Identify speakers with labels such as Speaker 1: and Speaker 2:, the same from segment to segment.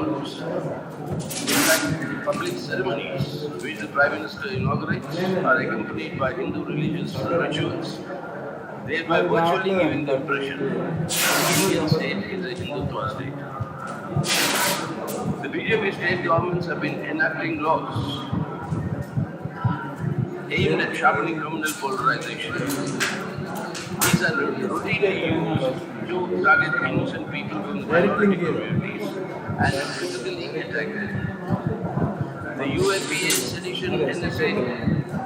Speaker 1: halls. In fact, public ceremonies which the Prime Minister inaugurates are accompanied by Hindu religious rituals, thereby virtually giving the impression that the Indian state is a Hindutva state. The BJP state governments have been enacting laws aimed at sharpening criminal polarization. These are routinely used to target innocent people from the minority communities and physically attack them. The UAPA, sedition, NSA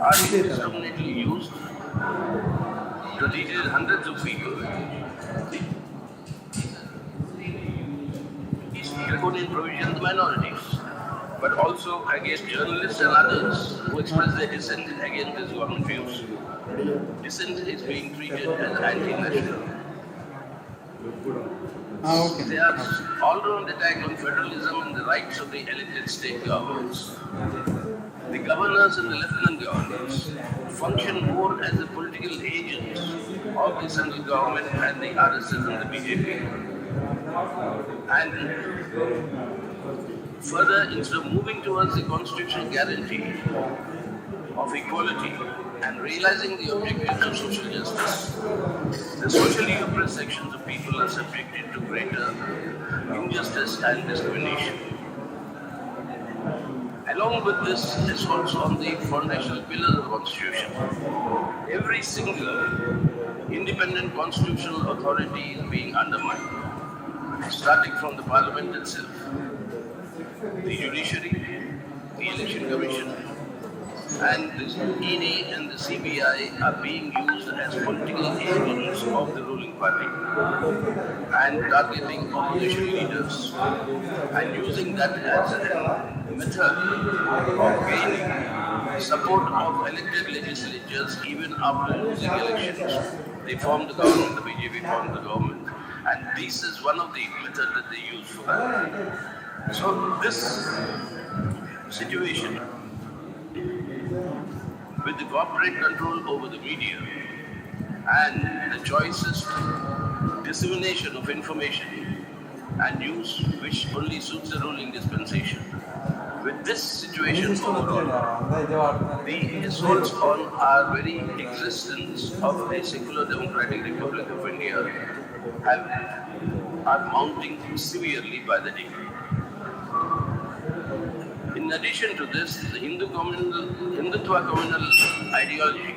Speaker 1: are indiscriminately used to detail hundreds of people. These draconian provisions minorities, but also against journalists and others who express their dissent against this government views. Dissent is being treated as anti-national. There are all-round attack on federalism and the rights of the elected state governments. The governors and the lieutenant governors function more as the political agents of the central government and the RSS and the BJP. And further, instead of moving towards the constitutional guarantee of equality and realizing the objectives of social justice, the socially oppressed sections of people are subjected to greater injustice and discrimination. Along with this assaults on the foundational pillars of the Constitution, every single independent constitutional authority is being undermined, starting from the Parliament itself. The judiciary, the election commission, and the ED and the CBI are being used as political agents of the ruling party and targeting opposition leaders and using that as a method of gaining support of elected legislatures even after losing elections. They formed the government, the BJP formed the government, and this is one of the methods that they use for that. So this situation with the corporate control over the media and the choicest dissemination of information and news which only suits the ruling dispensation. With this situation overall, the assaults on our very existence of a secular democratic Republic of India are mounting severely by the day. In addition to this, the Hindutva communal ideology,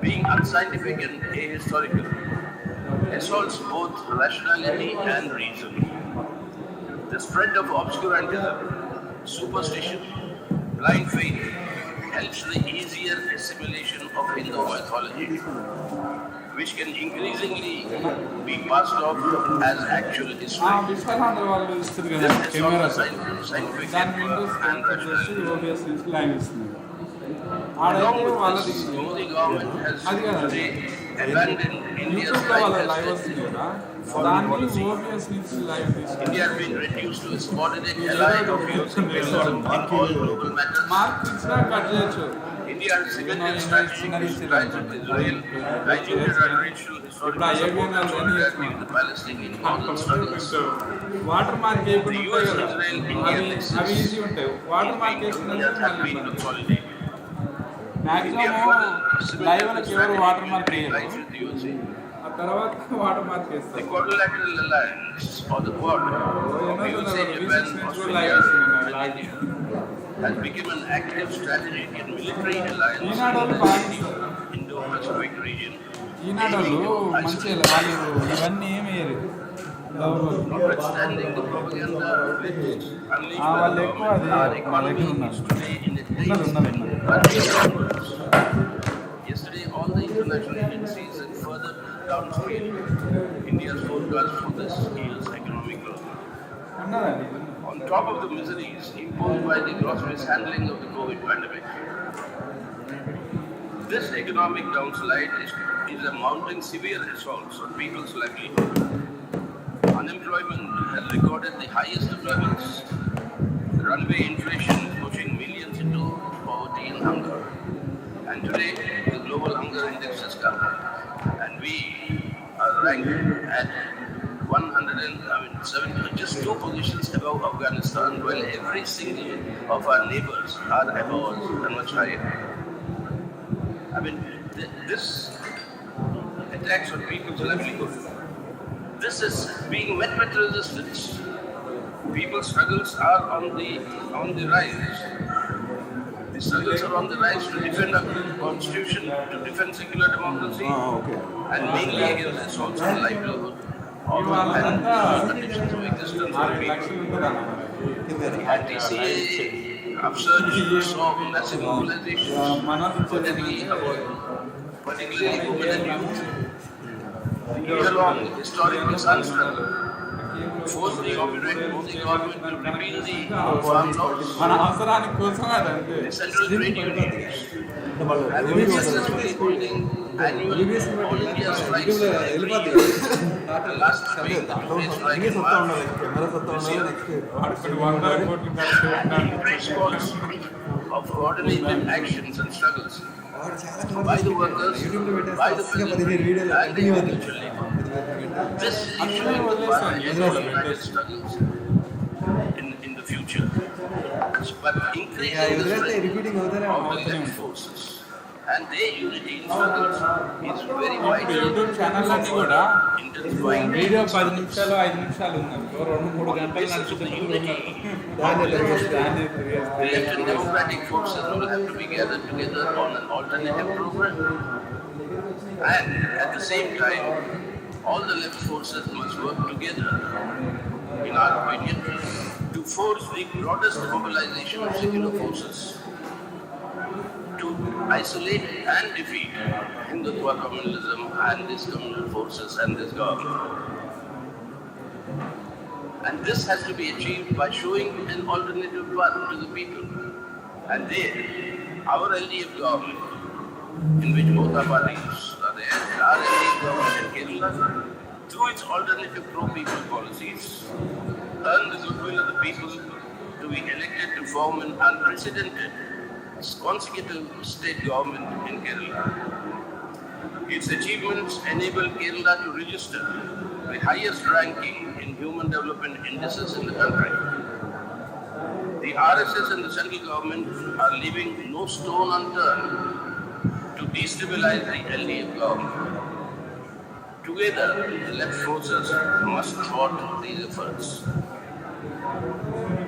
Speaker 1: being unscientific and ahistorical, assaults both rationality and reason. The spread of obscurantism, superstition, blind faith helps the easier assimilation of Hindu mythology, which can increasingly be passed off as actual history. This is not scientific and rationality. Along with this, Modi government has today abandoned India's life-tested foreign policy. India has been reduced to a subordinate ally of using terrorism in all global matters. India has cemented strategic ties with Israel, diluted our ritual historical support and solidarity with the Palestinian cause and struggles. The US-Israel-India nexus is being consolidated. India further cemented strategic ties with the USA. The quadrilateral alliance, or the Quad, of USA, Japan, Australia, and India, has become an active strategic and military alliance in the Indo-Pacific region, aiming to isolate. Notwithstanding the propaganda unleashed by the government, our economy is today in a tailspin. Yesterday, all the international agencies have further downscaled India's forecast for this year's economic growth. On top of the miseries imposed by the gross mishandling of the COVID pandemic, this economic downslide is a mounting severe assault on people's livelihood. Unemployment has recorded the highest of levels. Runaway inflation is pushing millions into poverty and hunger. And today, the global hunger index has come, and we are ranked at just 2 positions above Afghanistan, while every single of our neighbors are above us and much higher. I mean, this attacks on people's livelihood. This is being met with resistance. People's struggles are on the rise. The struggles are on the rise to defend our constitution, to defend secular democracy, and mainly against assaults on livelihood and conditions of existence of people. The anti-CA upsurge saw massive mobilizations, particularly women and youth. The year-long historic Kisan struggle forced the Modi government to repeal the farm laws. The central trade unions have been successfully holding annual All India strikes every year. The last being the 2-day strike in March this year. And increased calls of coordinated actions and struggles by the workers, by the peasantry, and the individual labor. This issue in the parliament will united struggles in the future. But increasing the strength of the left forces and their unity in struggles is very vital for intensifying
Speaker 2: video 10 నిమిషాలు 5 నిమిషాలు ఉందనుకో 2-3 గంటలు నడుస్తుంది.
Speaker 1: the left and democratic forces will have to be gathered together on an alternative program. And at the same time, all the left forces must work together, in our opinion, to force the broadest mobilization of secular forces to isolate and defeat Hindutva communalism and these communal forces and this government. And this has to be achieved by showing an alternative path to the people. And there, our LDF government, in which both our parties are there, our LDF government in Kerala, through its alternative pro-people policies, earned the goodwill of the people to be elected to form an unprecedented consecutive state government in Kerala. Its achievements enabled Kerala to register the highest ranking in human development indices in the country. The RSS and the central government are leaving no stone unturned to destabilize the LDF government. Together, the left forces must thwart these efforts.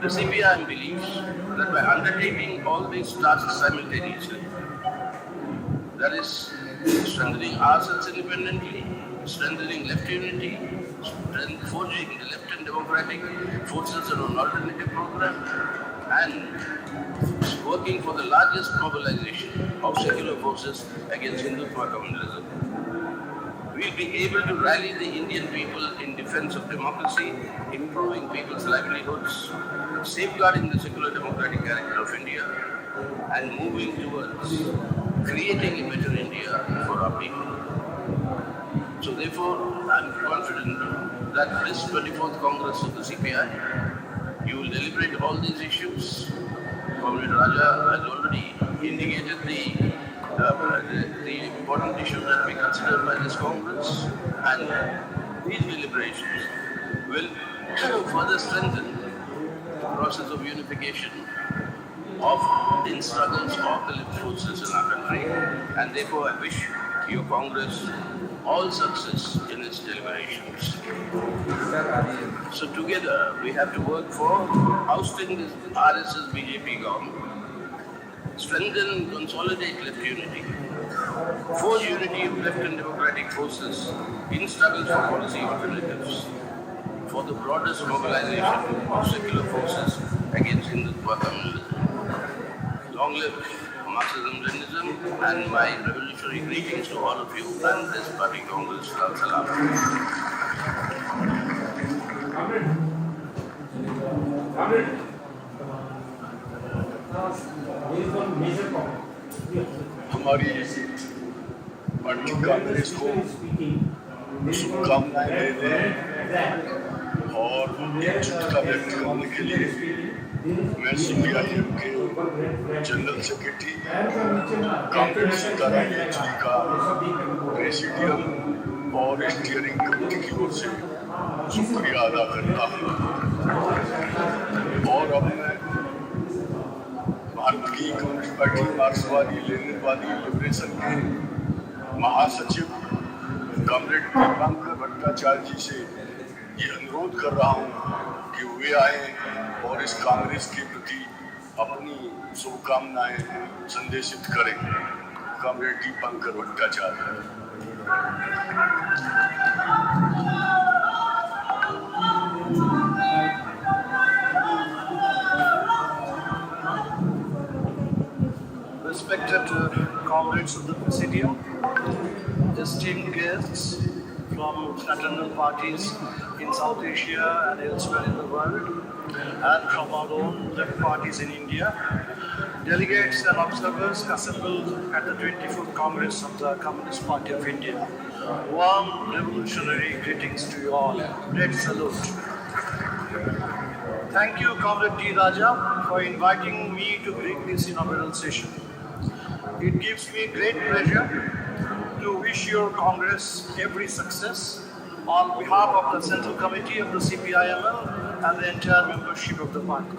Speaker 1: The CPI believes that by undertaking all these tasks simultaneously, that is, strengthening ourselves independently, strengthening left unity, forging the left and democratic forces on an alternative program, and working for the largest mobilization of secular forces against Hindutva communalism, we'll be able to rally the Indian people in defense of democracy, improving people's livelihoods, safeguarding the secular democratic character of India, and moving towards creating a better India for our people. So therefore, I'm confident that this 24th Congress of the CPI, you will deliberate all these issues. Comrade Raja has already indicated the important issues that we consider by this Congress, and these deliberations will further strengthen the process of unification of the struggles of the left forces in our country, and therefore I wish your Congress all success in its deliberations. So together we have to work for ousting this RSS BJP government, strengthen and consolidate left unity, forge unity of left and democratic forces in struggles for policy alternatives, for the broadest mobilization of secular forces against Hindutva communalism. Long live Marxism-Leninism, and my revolutionary greetings to all of you and this party Congress. Salam.
Speaker 3: हमारी party Congress को शुभकामनाएं देने और एकजुटता व्यक्त करने के लिए मैं CPIM के जनरल सेक्रेटरी कांग्रेस जी का प्रेसिडियम और स्टीयरिंग कमेटी की ओर से शुक्रिया अदा करता हूँ। और अब मैं भारत की कम्युनिस्ट पार्टी मार्क्सवादी लेनिनवादी लिबरेशन के महासचिव कॉमरेड दीपांकर भट्टाचार्य जी से ये अनुरोध कर रहा हूँ कि वे आए और इस कांग्रेस के प्रति अपनी शुभकामनाएं संदेशित करें। Comrade Dipankar Bhattacharya.
Speaker 4: Respected comrades of the Presidium, esteemed guests from fraternal parties in South Asia and elsewhere in the world, and from our own left parties in India, delegates and observers assembled at the 24th Congress of the Communist Party of India. Warm revolutionary greetings to you all. Great salute. Thank you, Comrade D. Raja, for inviting me to greet this inaugural session. It gives me great pleasure to wish your Congress every success on behalf of the Central Committee of the CPIML and the entire membership of the party.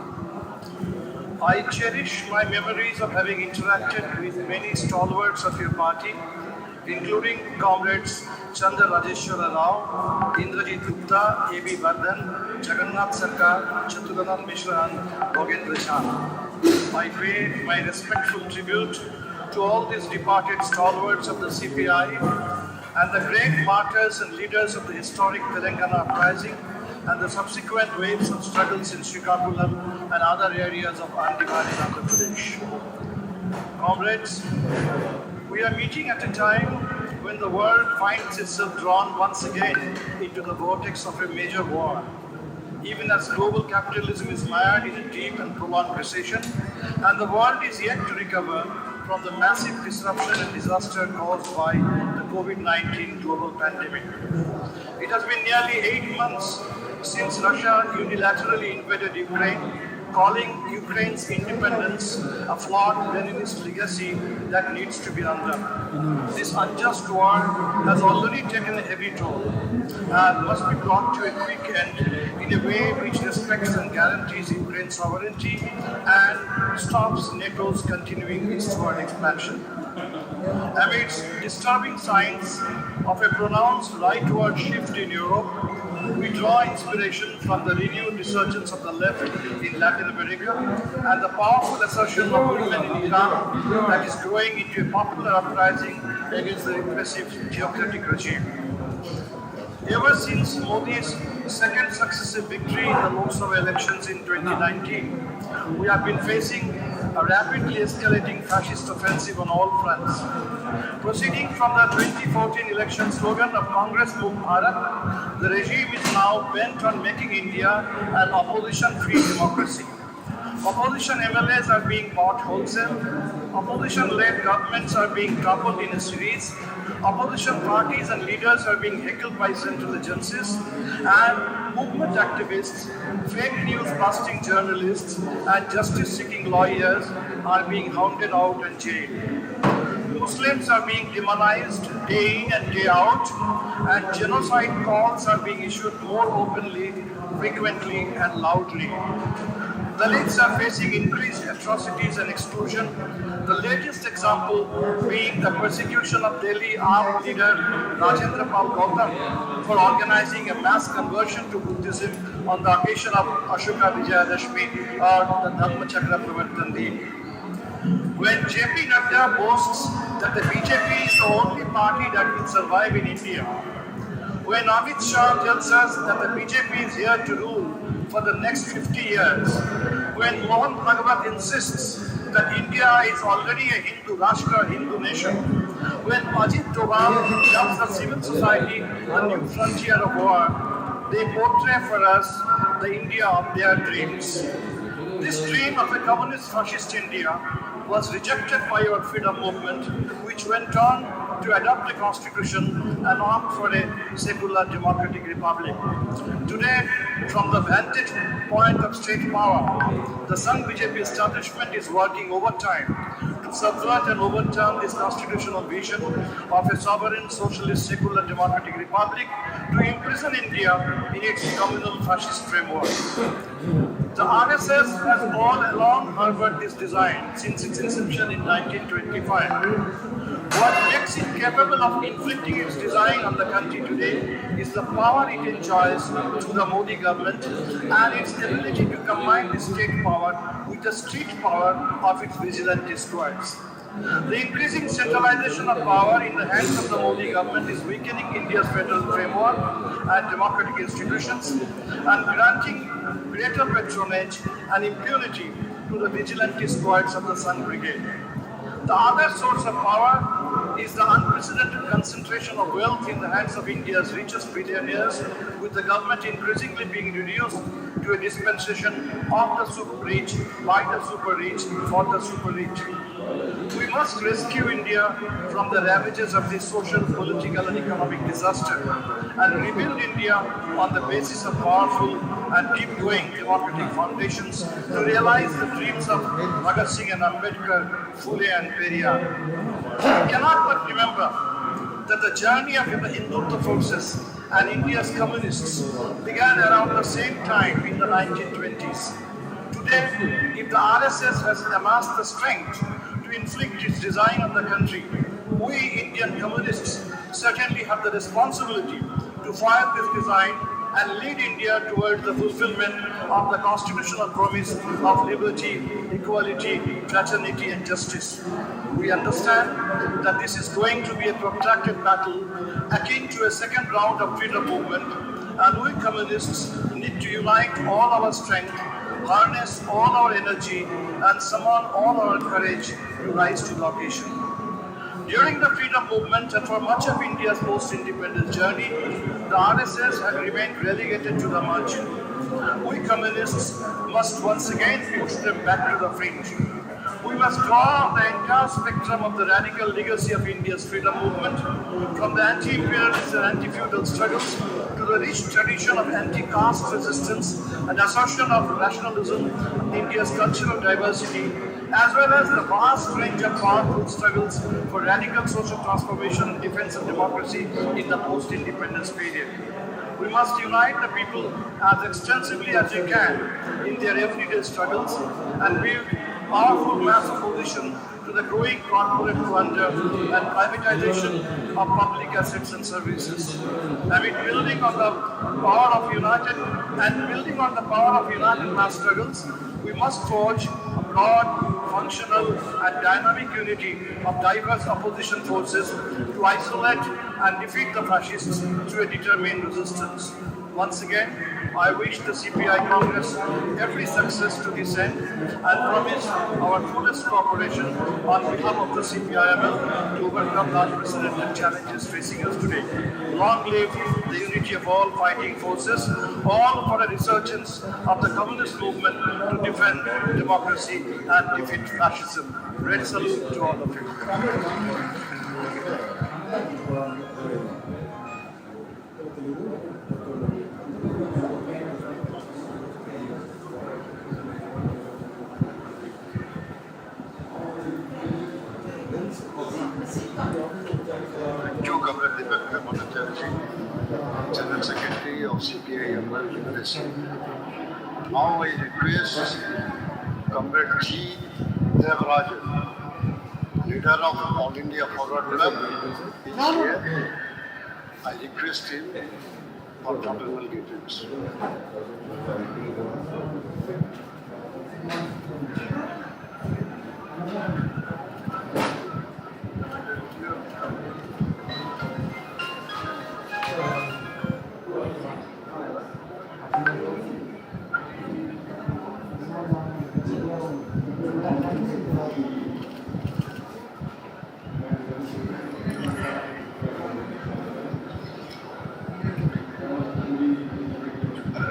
Speaker 4: I cherish my memories of having interacted with many stalwarts of your party, including Comrades Chandra Rajeshwara Rao, Indrajit Gupta, A.B. Vardhan, Jagannath Sarkar, Chaturanath Mishra and Bhogendra Chan. I pay my respectful tribute to all these departed stalwarts of the CPI and the great martyrs and leaders of the historic Telangana uprising and the subsequent waves of struggles in Srikakulam and other areas of undivided Andhra Pradesh. Comrades, we are meeting at a time when the world finds itself drawn once again into the vortex of a major war. Even as global capitalism is mired in a deep and prolonged recession, and the world is yet to recover from the massive disruption and disaster caused by the COVID-19 global pandemic. It has been nearly 8 months since Russia unilaterally invaded Ukraine, calling Ukraine's independence a flawed Leninist legacy that needs to be undone. This unjust war has already taken a heavy toll and must be brought to a quick end in a way which respects and guarantees Ukraine's sovereignty and stops NATO's continuing eastward expansion. Amidst disturbing signs of a pronounced rightward shift in Europe, we draw inspiration from the renewed resurgence of the left in Latin America and the powerful assertion of women in Iran that is growing into a popular uprising against the repressive theocratic regime. Ever since Modi's second successive victory in the Lok Sabha elections in 2019, we have been facing a rapidly escalating fascist offensive on all fronts. Proceeding from the 2014 election slogan of Congress Mukh Bharat, the regime is now bent on making India an opposition-free democracy. Opposition MLAs are being bought wholesale, opposition-led governments are being toppled in a series, opposition parties and leaders are being heckled by central agencies, and movement activists, fake news busting journalists, and justice-seeking lawyers are being hounded out and jailed. Muslims are being demonized day in and day out, and genocide calls are being issued more openly, frequently, and loudly. Dalits are facing increased atrocities and exclusion, the latest example being the persecution of Delhi armed leader Rajendra Pal Gautam for organizing a mass conversion to Buddhism on the occasion of Ashoka Vijayadashmi or the Dhamma-chakra Pravartan Din. When JP Nadda boasts that the BJP is the only party that will survive in India, when Amit Shah tells us that the BJP is here to rule for the next 50 years, when Mohan Bhagwat insists that India is already a Hindu Rashtra, Hindu nation, when Ajit Doval tells the civil society a new frontier of war, they portray for us the India of their dreams. This dream of a communist fascist India was rejected by our freedom movement, which went on to adopt a constitution and opt for a secular democratic republic. Today, from the vantage point of state power, the Sangh BJP establishment is working overtime to subvert and overturn this constitutional vision of a sovereign, socialist, secular, democratic republic to imprison India in its communal fascist framework. The RSS has all along harbored this design since its inception in 1925. What makes it capable of inflicting its design on the country today is the power it enjoys through the Modi government and its ability to combine the state power with the street power of its vigilante squads. The increasing centralization of power in the hands of the Modi government is weakening India's federal framework and democratic institutions and granting greater patronage and impunity to the vigilante squads of the Sun Brigade. The other source of power is the unprecedented concentration of wealth in the hands of India's richest billionaires, with the government increasingly being reduced to a dispensation of the super rich, by the super rich, for the super rich. We must rescue India from the ravages of this social, political and economic disaster and rebuild India on the basis of powerful and deep-going democratic foundations to realize the dreams of Bhagat Singh and Ambedkar, Phule and Periyar. We cannot but remember that the journey of the Hindutva forces and India's communists began around the same time in the 1920s. Today, if the RSS has amassed the strength to inflict its design on the country, we Indian communists certainly have the responsibility to foil this design and lead India towards the fulfillment of the constitutional promise of liberty, equality, fraternity and justice. We understand that this is going to be a protracted battle akin to a second round of freedom movement, and we communists need to unite all our strength, harness all our energy and summon all our courage to rise to the occasion. During the freedom movement and for much of India's post-independence journey, the RSS had remained relegated to the margin. We communists must once again push them back to the fringe. We must draw the entire spectrum of the radical legacy of India's freedom movement, from the anti-imperialist and anti-feudal struggles to the rich tradition of anti-caste resistance and assertion of rationalism, India's cultural diversity, as well as the vast range of powerful struggles for radical social transformation and defense of democracy in the post-independence period. We must unite the people as extensively as we can in their everyday struggles and build powerful mass opposition to the growing corporate plunder and privatization of public assets and services. Building on the power of united mass struggles, we must forge a broad, functional and dynamic unity of diverse opposition forces to isolate and defeat the fascists through a determined resistance. Once again, I wish the CPI Congress every success to this end and promise our fullest cooperation on behalf of the CPIML to overcome the unprecedented challenges facing us today. Long live the unity of all fighting forces, all for a resurgence of the communist movement to defend democracy and defeat fascism. Great salute to all of you.
Speaker 3: General Secretary of CPI Ts. Now I request Comrade G. Devarajan, leader of All India Forward Club, is here. I request him for honorable greetings.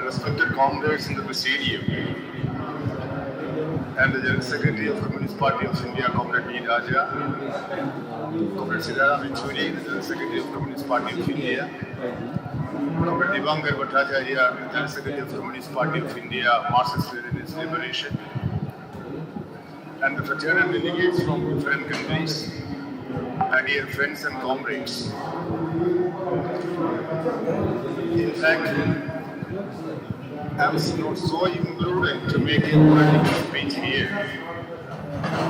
Speaker 3: Respected comrades in the Presidium and the General Secretary of Communist Party of India, Comrade B. Raja, Comrade Siddhartha Yechury, the General Secretary of Communist Party of India, Comrade Divangar Bhattacharya, General Secretary of Communist Party of India, Marxist-Leninist Liberation, and the fraternal delegates from different countries, my dear friends and comrades. In fact, I was not so imprudent to make a political speech here,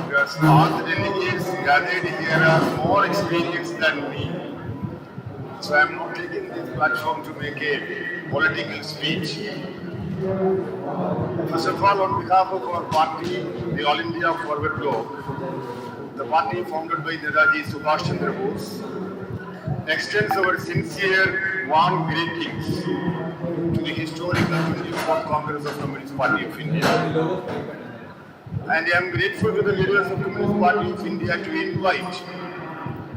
Speaker 3: because all the delegates gathered here are more experienced than me. So I am not taking this platform to make a political speech. First of all, on behalf of our party, the All India Forward Bloc, the party founded by Netaji Subhash Chandra Bose, extends our sincere, warm greetings to the historical 54th Congress of Communist Party of India. And I am grateful to the leaders of Communist Party of India to invite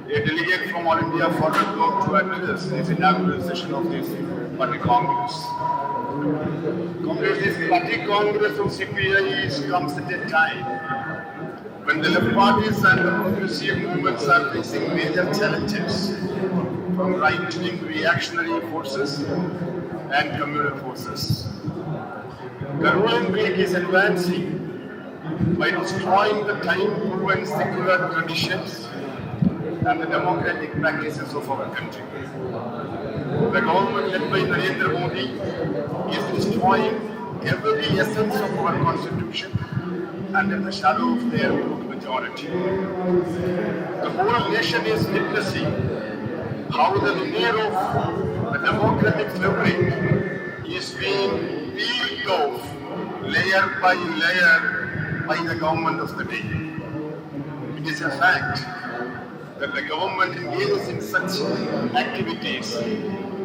Speaker 3: a delegate from All India Forward Bloc to address this inaugural session of this party congress. Congress, this party congress of CPI comes at a time when the left parties and the progressive movements are facing major challenges from right-wing reactionary forces and communal forces. The ruling clique is advancing by destroying the time-proven secular traditions and the democratic practices of our country. The government led by Narendra Modi is destroying every essence of our constitution under the shadow of their majority. The whole nation is witnessing how the veneer of the democratic fabric is being peeled off layer by layer by the government of the day. It is a fact that the government engages in such activities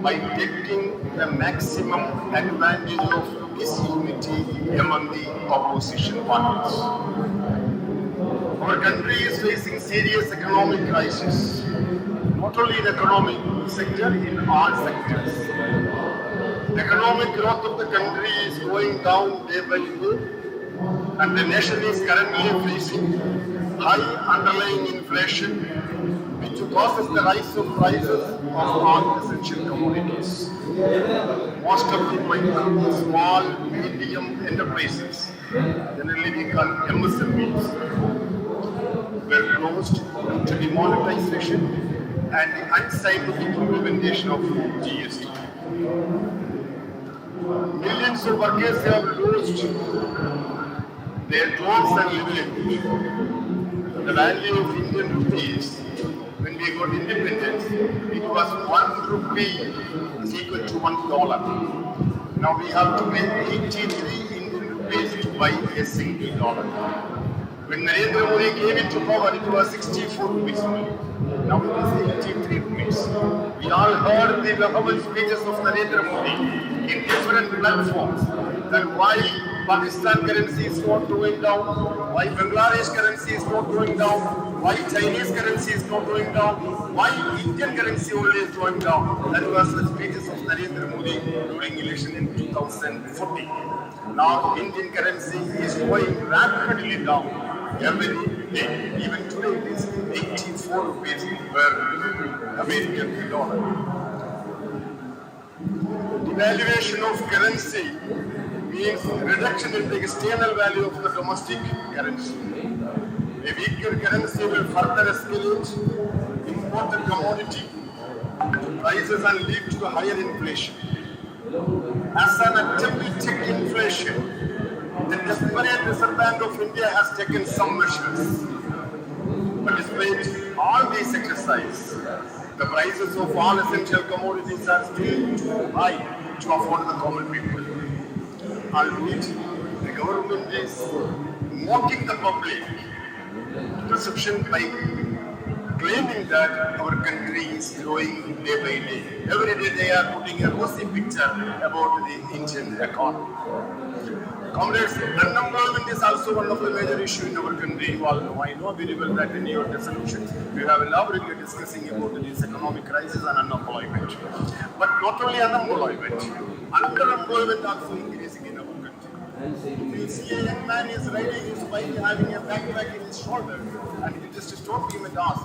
Speaker 3: by taking the maximum advantage of disunity among the opposition parties. Our country is facing serious economic crisis, not only in the economic sector, in all sectors. The economic growth of the country is going down day by day, and the nation is currently facing high underlying inflation, which causes the rise of prices of all essential commodities. Most of the micro, small, medium enterprises, generally we call MSMEs, were closed due to demonetization and the unscientific implementation of GST. Millions of workers have lost their jobs and livelihood. The value of Indian rupees, when we got independence, it was 1 rupee is equal to $1. Now we have to pay 83 Indian rupees to buy a single dollar. When Narendra Modi came into power, it was 64 rupees only. Now it is 83 rupees. We all heard the vehement speeches of Narendra Modi in different platforms that why Pakistan currency is not going down, why Bangladesh currency is not going down, why Chinese currency is not going down, why Indian currency only is going down. That was the speeches of Narendra Modi during election in 2014. Now Indian currency is going rapidly down every day. Even today it is 84 rupees per American dollar. Devaluation of currency means reduction in the external value of the domestic currency. A weaker currency will further escalate imported commodity prices and lead to higher inflation. As an attempt to check inflation, the desperate Reserve Bank of India has taken some measures. But despite all these exercises, the prices of all essential commodities are still too high to afford the common people. Albeit, the government is mocking the public perception by claiming that our country is growing day by day. Every day they are putting a rosy picture about the Indian economy. Comrades, unemployment is also one of the major issues in our country. You all know, I know very well that in your resolutions we have elaborately discussing about this economic crisis and unemployment. But not only unemployment, underemployment also increasing in our country. You see a young man is riding his bike having a backpack in his shoulder, and you just stop him and ask,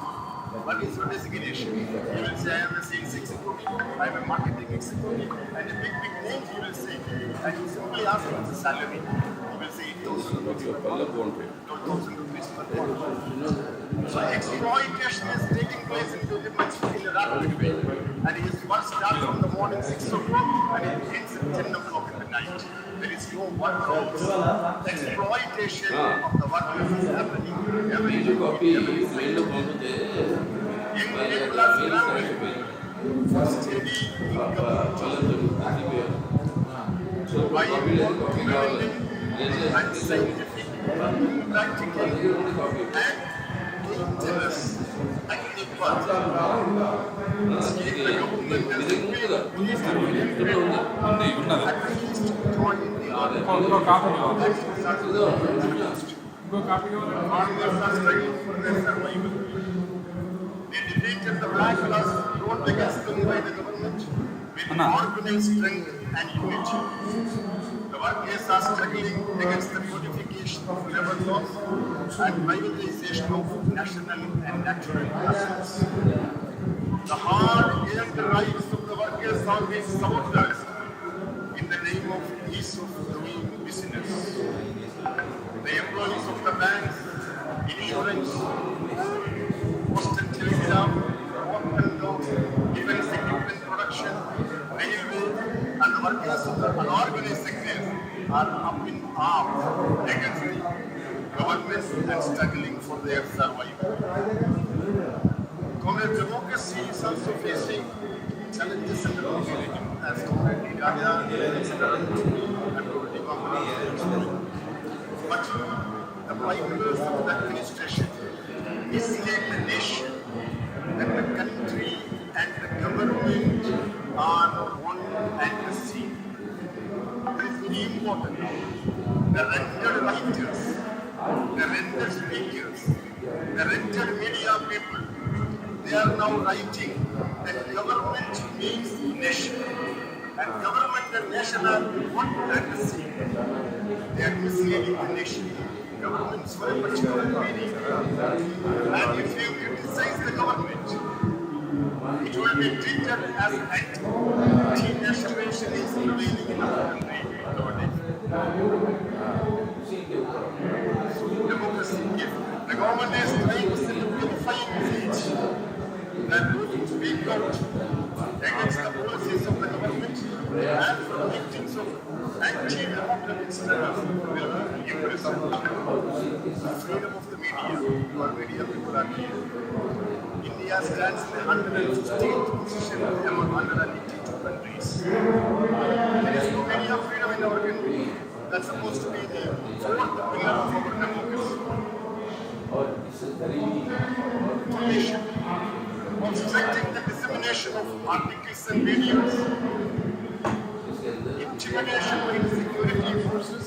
Speaker 3: what is your designation? He will say, I am a sales executive, I am a marketing executive, and a big name he will say. And you simply ask him the salary. He will say 8,000 rupees per month, 12,000 rupees per month. So exploitation is taking place in a rapid way. And his work starts from the morning 6 o'clock and it ends at 10 o'clock in the night. There is no work. Exploitation of the workers is happening every day. Young people are scrambling for steady income by prevailing unscientific, impractical, and dangerous agriculture. The government has at least join the army. Farmers are struggling for their survival. They defeated the black class brought against them by the government with organized strength and unity. The workers are struggling against the codification of labor laws and privatization of national and natural assets. The hard-earned rights of the workers are being sabotaged in the name of ease of doing business. The employees of the banks, insurance, post and telegraph, hospital, defense equipment production, railway, and the workers of the unorganized sectors are up in arms against the government and struggling for their survival. Communist democracy is also facing challenges in the community, as Comrade Raja, and but the prime minister of the administration misled the nation that the country and the government are one and the same. It is very important. The rented writers, the rented speakers, the rented media people, they are now writing that government means nation. And government and nation are one and the same. They are misleading the nation. Governments for a particular meaning. And if you criticize the government, it will be treated as anti-nationalism is prevailing in our country nowadays. So democracy, if the government is trying to send a purifying message that those who speak out against the policies of the government and for the victims of anti-democratic status will be imprisoned. Freedom of the media, or media people are here. India stands in the 115th position among 182 countries. There is no media freedom in our country. That's supposed to be the fourth pillar of our democracy. Commission, obstructing the dissemination of articles and videos, intimidation by the security forces,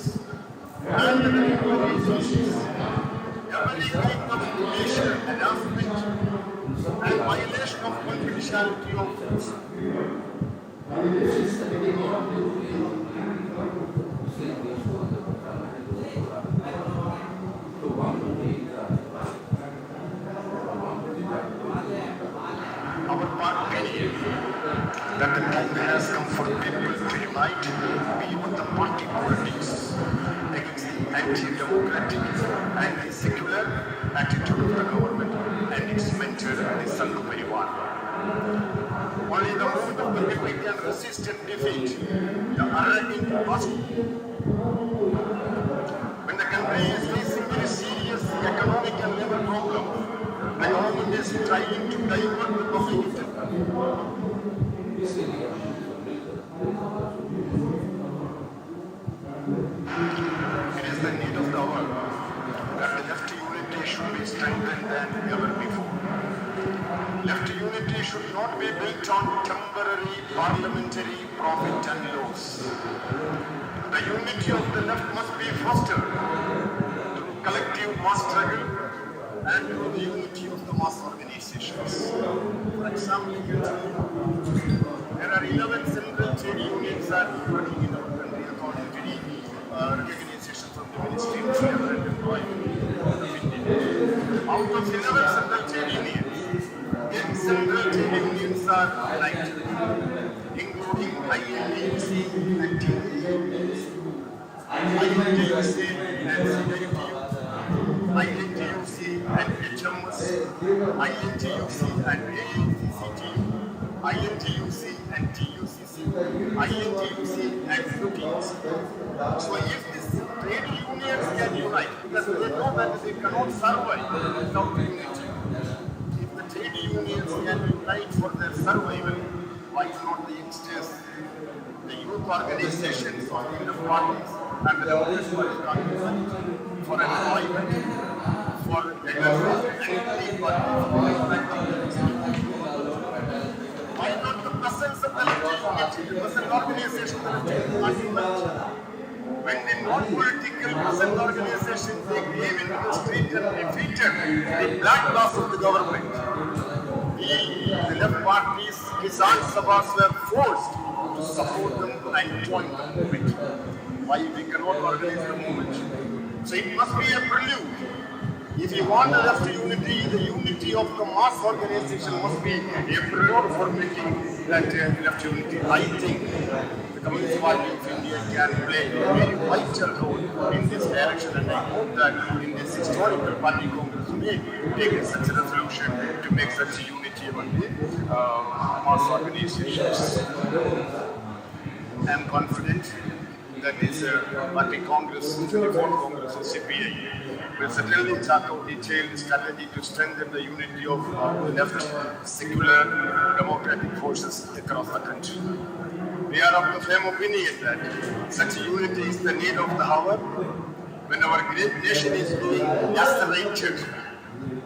Speaker 3: and the regulatory agencies, every kind of intimidation, harassment, and violation of confidentiality of our party believes that the time has come for people to unite beyond the party politics against the anti-democratic and the secular attitude of the government and its mentor, the Sangha Parivar. Only the movement of the people can resist and defeat the arrogant past. When the country is facing very serious economic and labor problems, the government is trying to divert the public attention. It is the need of the hour that the left unity should be strengthened than ever before. Left unity should not be built on temporary parliamentary profit and loss. The unity of the left must be fostered through collective mass struggle and through the unity of the mass organizations. For example, there are 11 central trade unions that are working in our country according to the recognition from the Ministry of Labor and Employment of India. Out of 11 central trade unions, 10 central trade unions are aligned, including INDC and TUC. INTUC and CITU, INTUC and HMS, INTUC and AICCTU, INTUC and TUCC, INTUC and UTs. So if these trade unions can unite, because they know that they cannot survive without unity. If the trade unions can unite for their survival, why not the youngsters, the youth organizations of the youth parties and the Democratic Party can't for employment, for development and why not the presence of the unity, the present organization of the unity? When the non-political present organizations they came into the street and defeated the black mass of the government, the left parties, Kisan Sabhas were forced to support them and join the movement. Why we cannot organize the movement? So it must be a prelude. If you want the left unity, the unity of the mass organization must be a prelude for making that left unity. I think the Communist Party of India can play a very vital role in this direction, and I hope that in this historical party congress may take such a resolution to make such a unity among the mass organizations. I am confident that this party congress, 24th Congress of CPI, will certainly chart out detailed strategy to strengthen the unity of the left secular democratic forces across the country. We are of the firm opinion that such unity is the need of the hour when our great nation is being lacerated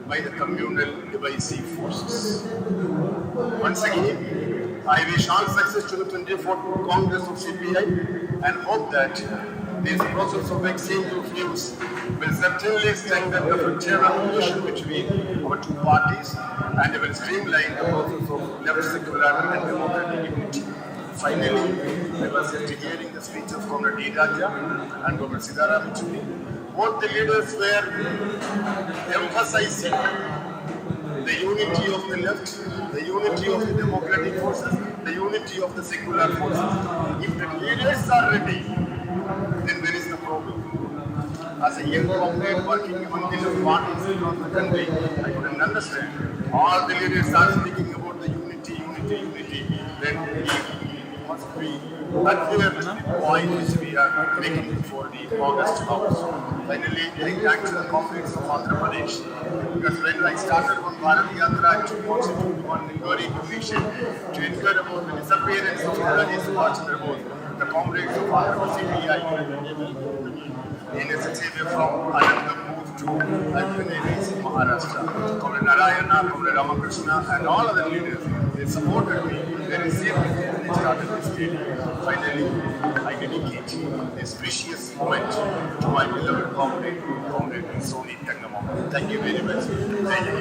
Speaker 3: by the communal divisive forces. Once again, I wish all success to the 24th Congress of CPI and hope that this process of exchange of views will certainly strengthen the fraternal relation between our two parties and will streamline the process of left secular and democratic unity. Finally, I was hearing the speech of Comrade D. Raja and Comrade Siddharam Yechury. Both the leaders were emphasizing the unity of the left, the unity of the democratic forces, the unity of the secular forces. If the leaders are ready, then there is no problem. As a young comrade working among the left parties across the country, I couldn't understand. All the leaders are speaking about the unity. Then must be adhere to the point which we are making for the August House. Finally, I thank the comrades of Andhra Pradesh, because when I started on Bharat Yatra, I constituted one inquiry commission to inquire about the disappearance of Netaji Subhash Chandra Bose. The comrades of Andhra CPI in such a way from Ananda moved to Alpinavis in Maharashtra. Comrade Narayana, Comrade Ramakrishna, and all other leaders, they supported me, they received me, and they started this meeting. Finally, I dedicate this precious moment to my beloved comrade, Soni Tangamam. Thank you very much. Thank you.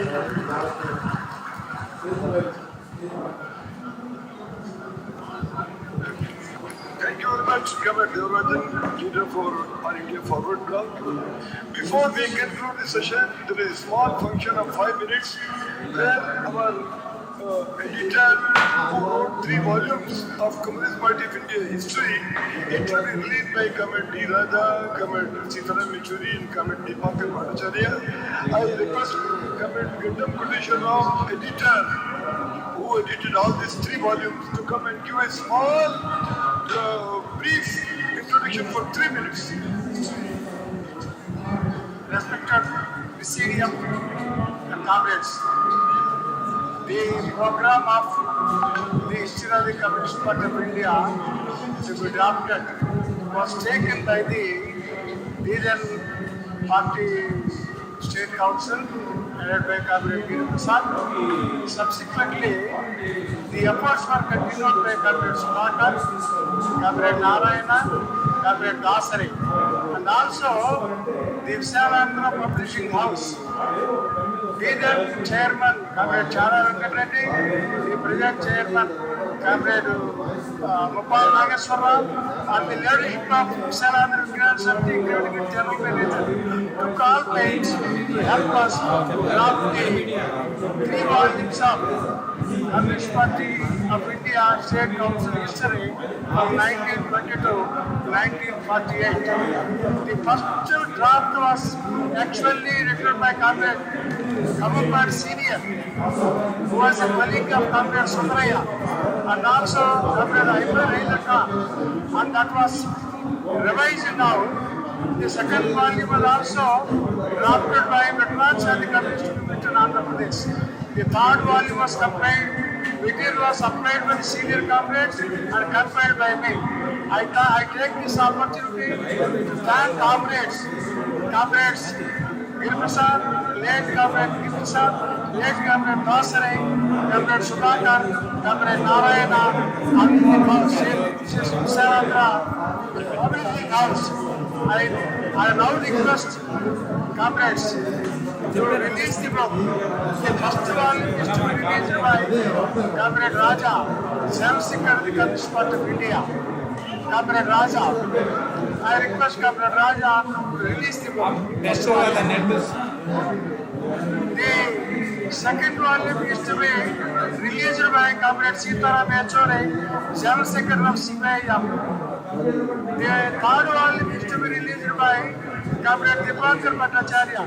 Speaker 5: Thank you very much, Comrade Devarajan, leader for our India Forward Bloc. Before we conclude the session, there is a small function of 5 minutes where our editor who wrote 3 volumes of Communist Party of India history, it will be released by Comrade D. Raja, Comrade Sitaram Yechury, and Comrade Deepankar Bhattacharya. I request Comrade Gandam Kudeshwar Rao, editor, who edited all these 3 volumes, to come and give a small, brief introduction for 3 minutes.
Speaker 4: Respected Presidium and comrades, the program of the history of the Communist Party of India to be adopted was taken by the then party State Council headed by Comrade Giri Prasad. Subsequently, the efforts were continued by Comrade Sudhakar, Comrade Narayana, Comrade Dasari, and also the Visalandra Publishing House. The then chairman, Comrade Chara Venkat Reddy, the present chairman, Comrade Gopal Nageswara, and the leadership of Visalandra Finance and the Executive General Manager took all pains to help us draft the 3 volumes of Communist Party of India State Council history from 1922 to 1948. The first draft was actually written by Comrade Kamapad Senior, who was a colleague of Comrade Sundaraya, and also Comrade Aibar Khan, and that was revised now. The second volume was also drafted by veterans and the Communist movement in Andhra Pradesh. The third volume was compiled. Material was supplied by the senior comrades and compiled by me. I take this opportunity to thank comrades Girprasad, late comrade Girprasad, late comrade Dasarai, comrade Subhakar, comrade Narayana, and Sarandra, everything else. I now request comrades to release the book. The first one is to be released by Comrade Raja, Self-Secretary of the Communist Party of India. Comrade Raja, I request Comrade Raja to release the book. The second volume is to be released by Comrade Sitaram Yechore, Self-Secretary of Cpi Ts. The third volume is to be released by Comrade Dipankar Bhattacharya.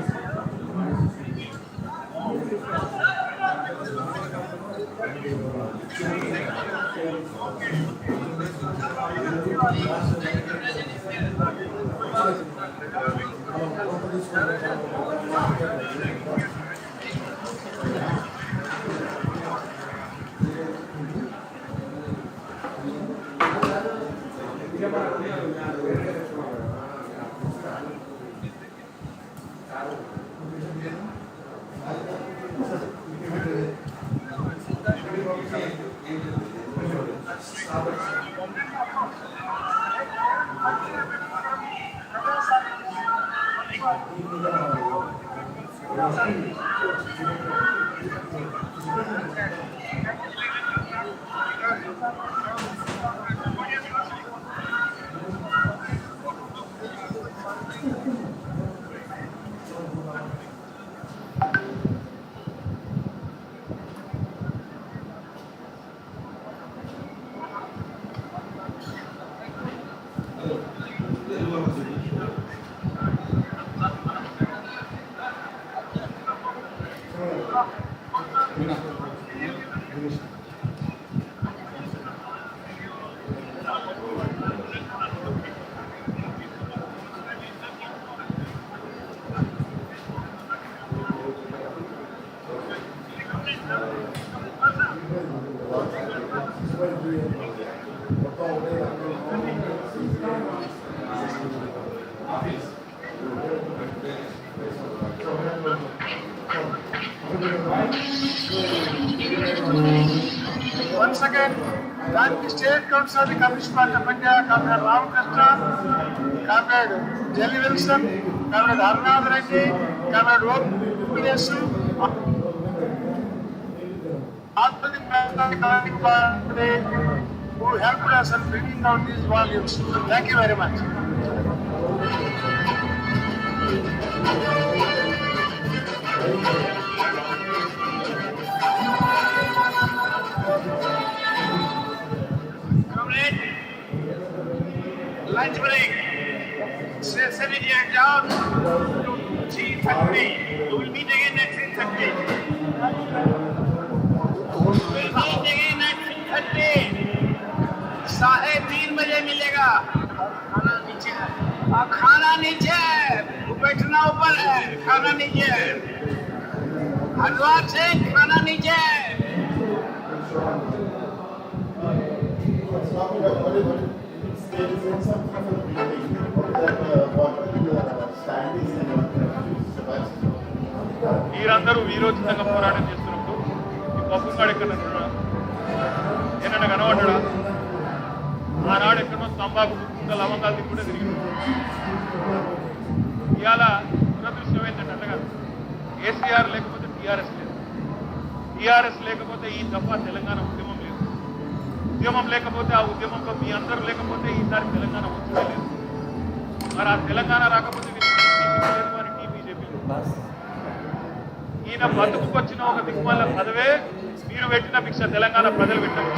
Speaker 4: Once again, thank the State Council of the Communist Party of India, Comrade Ramakrishna, Comrade Jelly Wilson, Comrade Arnath Reddy, Comrade Opinesu, all the Democratic Party who helped us in bringing out these volumes. Thank you very much.
Speaker 1: Comrade, lunch break. Send it here down to 3:30. You will meet again at 3:30. We will meet again at 3:30. 3:30 बजे मिलेगा. खाना नीचे है. खाना नीचे है. बैठना ऊपर है. खाना नीचे है. हरिद्वार से खाना नीचे है.
Speaker 6: వీరందరూ వీరోచితంగా పోరాటం చేస్తున్నప్పుడు ఈ పప్పుగాడు ఎక్కడ ఏమన్నా కనబడ్డా ఆనాడు ఎక్కడో తంబాకు ఇంకా లవంగాలు తిప్పుకుంటే తిరిగి ఇవాళ దురదృష్టం ఏంటంటే కేసీఆర్ లేకపోతే టీఆర్ఎస్ లేదు, టీఆర్ఎస్ లేకపోతే ఈ తప్ప తెలంగాణ ఉద్యమం లేదు, ఉద్యమం లేకపోతే ఆ ఉద్యమంలో మీ అందరూ లేకపోతే ఈసారి తెలంగాణ వచ్చే లేదు. మరి ఆ తెలంగాణ రాకపోతే బీజేపీ ఈయన బతుకుకొచ్చిన ఒక దిక్కుమాల పదవే మీరు పెట్టిన భిక్ష తెలంగాణ ప్రజలు పెట్టారు.